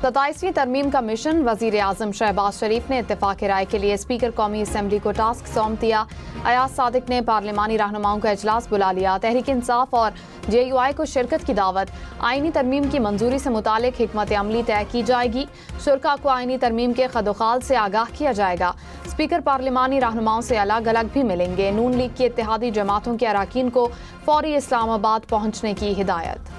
27वीं तरमीम का मिशन। वजीर आजम शहबाज शरीफ ने इत्तेफाक राय के लिए स्पीकर कौमी असम्बली को टास्क सौंप दिया। अयाज सादिक ने पार्लिमानी रहनुमाओं का इजलास बुला लिया। तहरीक इंसाफ और JUI को शिरकत की दावत। आईनी तरमीम की मंजूरी से मुतालिक हिकमत अमली तय की जाएगी। शुरा को आईनी तरमीम के खदोखाल से आगाह किया जाएगा। स्पीकर पार्लिमानी रहनुमाओं से अलग अलग भी मिलेंगे। नून लीग की इत्तेहादी जमातों के अरकान को फौरी इस्लामाबाद पहुंचने की हिदायत।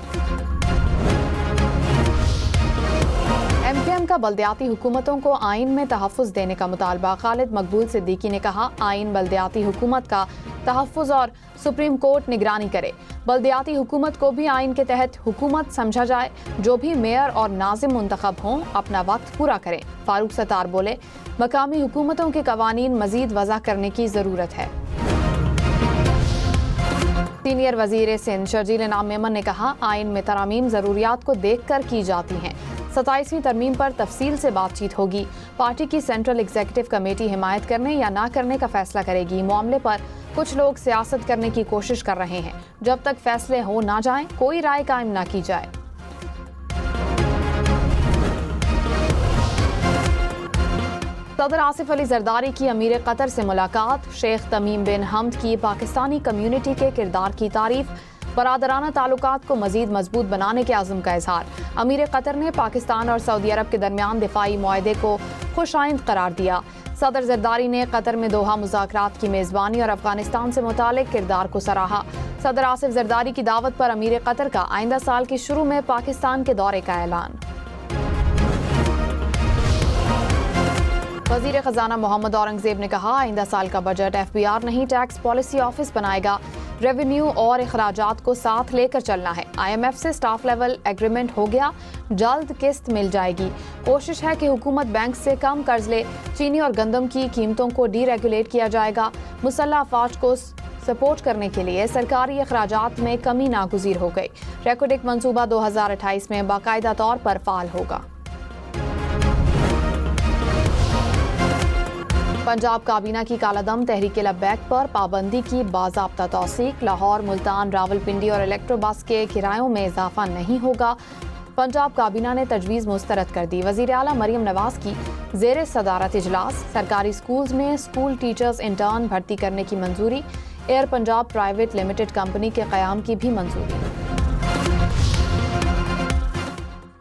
MKM का बल्दियाती हुकूमतों को आइन में तहफ़्फ़ुज़ देने का मुतालबा। खालिद मकबूल सिद्दीकी ने कहा, आइन बल्दियाती हुकूमत का तहफ़्फ़ुज़ और सुप्रीम कोर्ट निगरानी करे। बल्दियाती हुकूमत को भी आइन के तहत हुकूमत समझा जाए। जो भी मेयर और नाजिम मुंतखब हों अपना वक्त पूरा करें। फारूक सत्तार बोले, मकामी हुकूमतों के कवानीन मजीद वज़ा करने की ज़रूरत है। सीनियर वजीर सिंध शर्जील इनाम मेमन ने कहा, आइन में तरामीम ज़रूरियात को देख कर की जाती हैं। 27वीं तरमीम पर तफसील से बातचीत होगी। पार्टी की सेंट्रल एग्जीक्यूटिव कमेटी हिमायत करने या ना करने का फैसला करेगी। मामले पर कुछ लोग सियासत करने की कोशिश कर रहे हैं। जब तक फैसले हो ना जाएं, कोई राय कायम ना की जाए। सदर आसिफ अली जरदारी की अमीर कतर से मुलाकात। शेख तमीम बिन हमद की पाकिस्तानी कम्युनिटी के किरदार की तारीफ। बरादराना ताल्लुकात को मजीद मजबूत बनाने के आज़म का इजहार। अमीर कतर ने पाकिस्तान और सऊदी अरब के दरमियान दिफाई मुआहदे को खुशाइंद करार दिया। सदर जरदारी ने कतर में दोहा मुज़ाकरात की मेज़बानी और अफगानिस्तान से मुतालिक किरदार को सराहा। सदर आसिफ जरदारी की दावत पर अमीर कतर का आइंदा साल के शुरू में पाकिस्तान के दौरे का ऐलान। वजीर खजाना मोहम्मद औरंगजेब ने कहा, आइंदा साल का बजट FBR नहीं टैक्स पॉलिसी ऑफिस बनाएगा। रेवेन्यू और अखराजात को साथ लेकर चलना है। IMF से स्टाफ लेवल एग्रीमेंट हो गया, जल्द किस्त मिल जाएगी। कोशिश है कि हुकूमत बैंक से कम कर्ज ले। चीनी और गंदम की कीमतों को डीरेगुलेट किया जाएगा। मुसल्लह अफवाज को सपोर्ट करने के लिए सरकारी अखराजात में कमी नागुज़ीर हो गई। रेकोडिक मंसूबा 2028 में बाकायदा तौर पर फाल होगा। पंजाब काबीना की कालादम तहरीक लब्बैक पर पाबंदी की बाज़ाब्ता तौसीक। लाहौर, मुल्तान, रावलपिंडी और इलेक्ट्रो बस के किरायों में इजाफा नहीं होगा। पंजाब काबीना ने तजवीज़ मुस्तरद कर दी। वज़ीर आला मरियम नवाज की ज़ेर सदारत इजलास। सरकारी स्कूल्स में स्कूल टीचर्स इंटर्न भर्ती करने की मंजूरी। Air Punjab private limited company के क़याम की भी मंजूरी।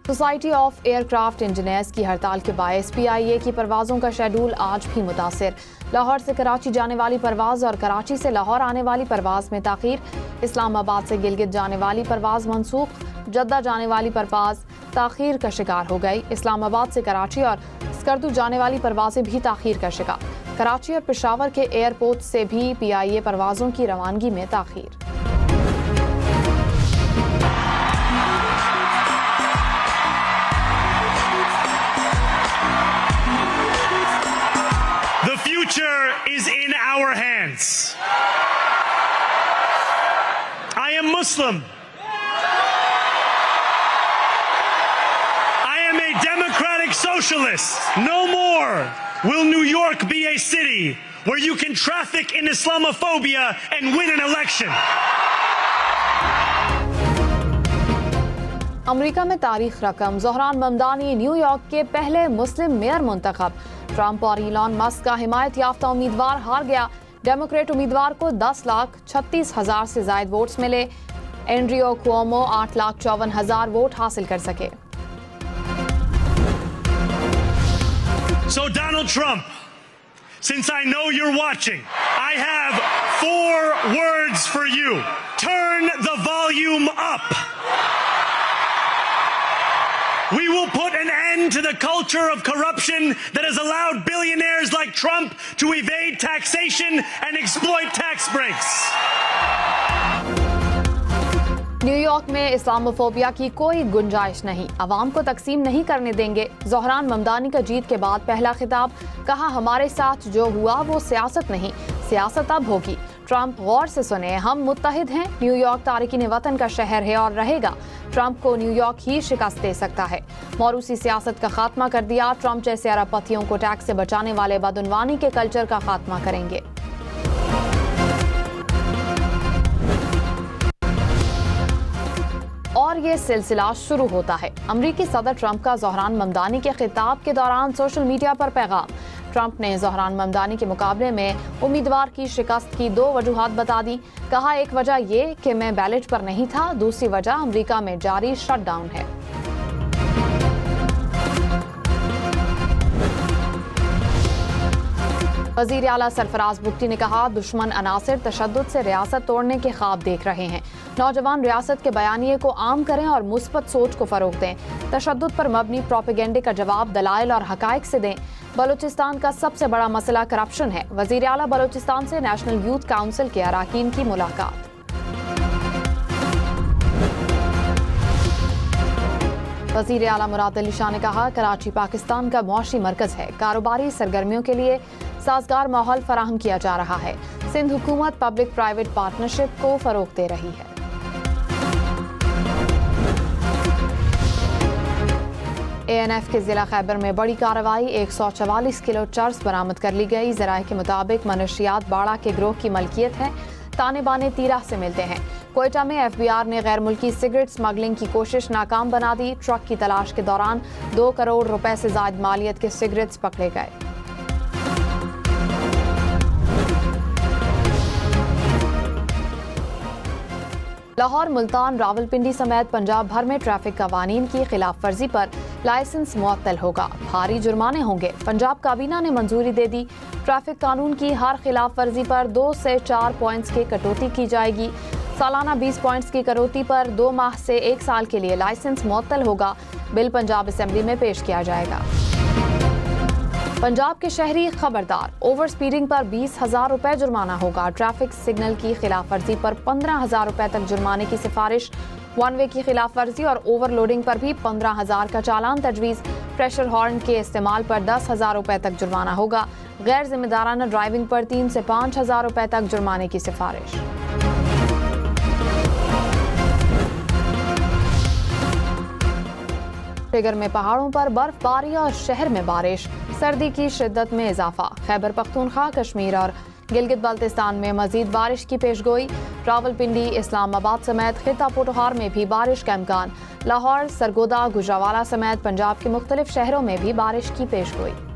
सोसाइटी ऑफ एयरक्राफ्ट इंजीनियर्स की हड़ताल के बायस PIA की परवाज़ों का शेड्यूल आज भी मुतासिर। लाहौर से कराची जाने वाली परवाज़ और कराची से लाहौर आने वाली परवाज़ में ताख़ीर। इस्लामाबाद से गिलगित जाने वाली परवाज़ मनसूख। जद्दा जाने वाली परवाज़ ताख़ीर का शिकार हो गई। इस्लामाबाद से कराची और स्कर्दू जाने वाली परवाज़ें भी ताख़ीर का शिकार। कराची और पेशावर के एयरपोर्ट से भी PIA परवाज़ों की रवानगी में ताख़ीर। The future is in our hands. I am Muslim. I am a democratic socialist. No more will New York be a city where you can traffic in Islamophobia and win an election. America में तारीख रकम। Zohran Mamdani New York के पहले मुस्लिम mayor मुंतखब। Trump और Elon Musk का हिमायत याफ्ता उम्मीदवार हार गया। डेमोक्रेट उम्मीदवार को 10,36,000 से ज्यादा वोट्स मिले। एंड्रियो क्वोमो 8,54,000 वोट हासिल कर सके। So Donald Trump, since I know you're watching, I have 4 words for you. Turn the volume up. We will put an end to the culture of corruption that has allowed billionaires like Trump to evade taxation and exploit tax breaks. New York में Islamophobia की कोई गुंजाइश नहीं। अवाम को तकसीम नहीं करने देंगे। ज़ोहरान ममदानी का जीत के बाद पहला खिताब। कहा, हमारे साथ जो हुआ वो सियासत नहीं, सियासत अब होगी। ट्रंप, गौर से सुने, हम मुत्तहिद हैं। न्यूयॉर्क तारिकीन वतन का शहर है और रहेगा। ट्रंप को न्यूयॉर्क ही शिकस्त दे सकता है। मौरूसी सियासत का खात्मा कर दिया। ट्रंप जैसे अरबपतियों को टैक्स से बचाने वाले बदउनवानी के कल्चर का खात्मा करेंगे। और और ये सिलसिला शुरू होता है। अमरीकी सदर ट्रंप का ज़ोहरान ममदानी के खिताब के दौरान सोशल मीडिया पर पैगाम। ट्रंप ने ज़ोहरान ममदानी के मुकाबले में उम्मीदवार की शिकस्त की 2 वजूहात बता दी। कहा, एक वजह ये कि मैं बैलेट पर नहीं था, दूसरी वजह अमरीका में जारी शटडाउन है। वज़ीर आला सरफराज बुट्टी ने कहा, दुश्मन अनासिर तशद्दुद से रियासत तोड़ने के ख्वाब देख रहे हैं। नौजवान रियासत के बयानिए को आम करें और मुस्बत सोच को फरोग दें। तशद्दुद पर मबनी प्रोपेगेंडे का जवाब दलाइल और हकाइक से दें। बलूचिस्तान का सबसे बड़ा मसला करप्शन है। वज़ीर आला बलूचिस्तान से नेशनल यूथ काउंसिल के अराकीन की मुलाकात। वज़ीर आला मुराद अली शाह ने कहा, कराची पाकिस्तान का मुआशी मरकज है। कारोबारी सरगर्मियों के लिए साजगार माहौल फराहम किया जा रहा है। सिंध हुकूमत पब्लिक प्राइवेट पार्टनरशिप को फरोग दे रही है। ANF के जिला खैबर में बड़ी कार्रवाई, 144 किलो चर्स बरामद कर ली गई। ज़राए के मुताबिक मनशियात बाड़ा के ग्रोह की मलकियत है। ताने बाने तीरा से मिलते हैं। कोयटा में FBR ने गैर मुल्की सिगरेट स्मगलिंग की कोशिश नाकाम बना दी। ट्रक की तलाश के दौरान 2 करोड़ रुपए से ज्यादा मालियत के सिगरेट्स पकड़े गए। लाहौर, मुल्तान, रावलपिंडी समेत पंजाब भर में ट्रैफिक कवानीन की खिलाफ वर्जी पर लाइसेंस मुअत्तल होगा। भारी जुर्माने होंगे। पंजाब काबीना ने मंजूरी दे दी। ट्रैफिक कानून की हर खिलाफ वर्जी पर 2 से 4 पॉइंट्स की कटौती की जाएगी। सालाना 20 पॉइंट्स की कटौती पर 2 माह से 1 साल के लिए लाइसेंस मुअत्तल होगा। बिल पंजाब असेंबली में पेश किया जाएगा। पंजाब के शहरी खबरदार, ओवर स्पीडिंग पर 20,000 रुपए जुर्माना होगा। ट्रैफिक सिग्नल की खिलाफ वर्जी पर 15,000 रुपए तक जुर्माने की सिफारिश। 1 वे की खिलाफ वर्जी और ओवरलोडिंग पर भी 15,000 का चालान तजवीज़। प्रेशर हॉर्न के इस्तेमाल पर 10,000 रुपए तक जुर्माना होगा। गैर जिम्मेदाराना ड्राइविंग पर 3 से 5,000 रुपए तक जुर्माने की सिफारिश। फिगर में पहाड़ों पर बर्फबारी और शहर में बारिश। सर्दी की शिद्दत में इजाफा। खैबर पख्तूनख्वा, कश्मीर और गिलगित बाल्टिस्तान में मजीद बारिश की पेशगोई। रावलपिंडी, इस्लामाबाद समेत खिता पोटोहार में भी बारिश का इम्कान। लाहौर, सरगोदा, गुजरावाला समेत पंजाब के मुख्तलिफ शहरों में भी बारिश की पेशगोई।